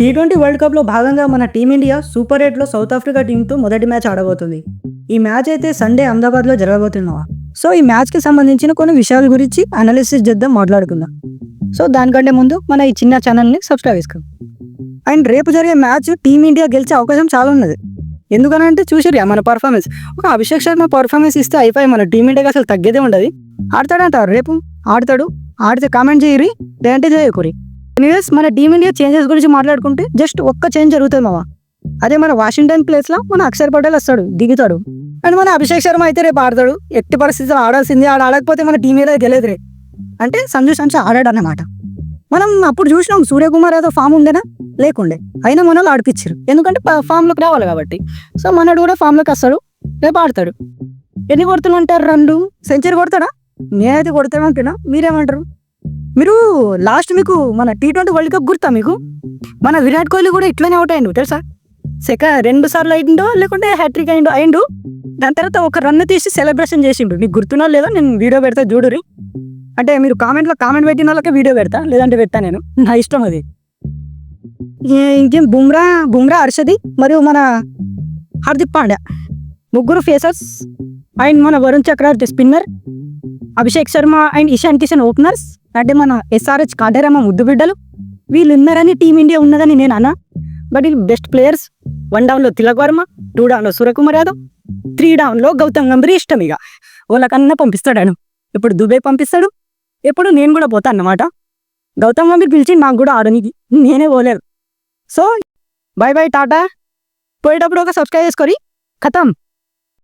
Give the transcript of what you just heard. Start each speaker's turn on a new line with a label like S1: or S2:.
S1: T20 world కప్లో భాగంగా మన టీమిండియా సూపర్ 8లో సౌత్ ఆఫ్రికా టీంతో మొదటి మ్యాచ్ ఆడబోతుంది. ఈ మ్యాచ్ అయితే సండే అహ్మదాబాద్లో జరగబోతున్నావా. సో ఈ మ్యాచ్కి సంబంధించిన కొన్ని విషయాల గురించి అనాలిసిస్ చేద్దాం, మాట్లాడుకుందాం. సో దానికంటే ముందు మన ఈ చిన్న ఛానల్ని సబ్స్క్రైబ్ చేసుకోండి. అండ్ రేపు జరిగే మ్యాచ్ టీమిండియా గెలిచే అవకాశం చాలా ఉన్నది. ఎందుకనంటే చూసిర్రా మన పర్ఫార్మెన్స్, ఒక అభిషేక్ శర్మ పర్ఫార్మెన్స్ ఇస్తే అయిపోయి మన టీమిండియాకి అసలు తగ్గేదే ఉండదు. ఆడతాడంటారు, రేపు ఆడతాడు. ఆడితే కామెంట్ చేయరి, లేదంటే చేయకూరి. ఎనీవేస్ మన టీమిండియా చేంజెస్ గురించి మాట్లాడుకుంటే జస్ట్ ఒక్క చేంజ్ జరుగుతుంది మావా. అదే మన వాషింగ్టన్ ప్లేస్లో మన అక్షర్ పటేల్ వస్తాడు, దిగుతాడు. అండ్ మన అభిషేక్ శర్మ అయితే రేపు ఆడతాడు. ఎట్టి పరిస్థితుల్లో ఆడాల్సింది, ఆడకపోతే మన టీం మీద గెలేదు రే. అంటే సంజు శాంసన్ ఆడాడు అన్నమాట. మనం అప్పుడు చూసినాం సూర్యకుమార్ యాదవ్ ఫామ్ ఉండేనా, లేకుండే. అయినా మనలో ఆడిపించారు, ఎందుకంటే ఫామ్లోకి రావాలి కాబట్టి. సో మనడు కూడా ఫామ్లోకి వస్తాడు, రేపు ఆడతాడు. ఎన్ని కొడుతులు అంటారు? 2 సెంచరీ కొడతాడా? నేనైతే కొడతామంటున్నా, మీరేమంటారు? మీరు లాస్ట్ మీకు మన టీ20 వరల్డ్ కప్ గుర్తా మీకు? మన విరాట్ కోహ్లీ కూడా ఇట్లనే అవుట్ అయ్యిండు తెలుసా. 2 సార్లు అయిండో లేకుంటే హ్యాట్రిక్ అయిండు. దాని తర్వాత ఒక రన్ తీసి సెలబ్రేషన్ చేసిండు. మీకు గుర్తున్నా లేదో నేను వీడియో పెడతా చూడురి. అంటే మీరు కామెంట్ పెట్టిన వాళ్ళకే వీడియో పెడతా, లేదంటే పెట్టా నేను, నా ఇష్టం అది. ఇంకేం బుమ్రా హర్షది మరియు మన హార్దిక్ పాండ్యా ముగ్గురు ఫేసర్స్. అండ్ మన Varun Chakravarthy spinner, Abhishek Sharma and Ishan Kishan openers. అంటే మన SRH కాంటేరమ్మ ముద్దు బిడ్డలు. వీళ్ళు ఉన్నారని టీమిండియా ఉన్నదని నేను అన్నా. బట్ వీళ్ళు బెస్ట్ ప్లేయర్స్. 1 డౌన్లో తిలక్ వర్మ, 2 డౌన్లో సూర్యకుమార్ యాదవ్, 3 డౌన్లో గౌతమ్ గంభీర్. ఇష్టం ఇక వాళ్ళకన్నా పంపిస్తాడు. ఇప్పుడు దుబాయ్ పంపిస్తాడు, ఎప్పుడు నేను కూడా పోతా అన్నమాట. గౌతమ్ గంభీర్ పిలిచి నాకు కూడా ఆడనికి, నేనే పోలేదు. So by by, Tata. పోయేటప్పుడు ఒక సబ్స్క్రైబ్ చేసుకొని ఖతం.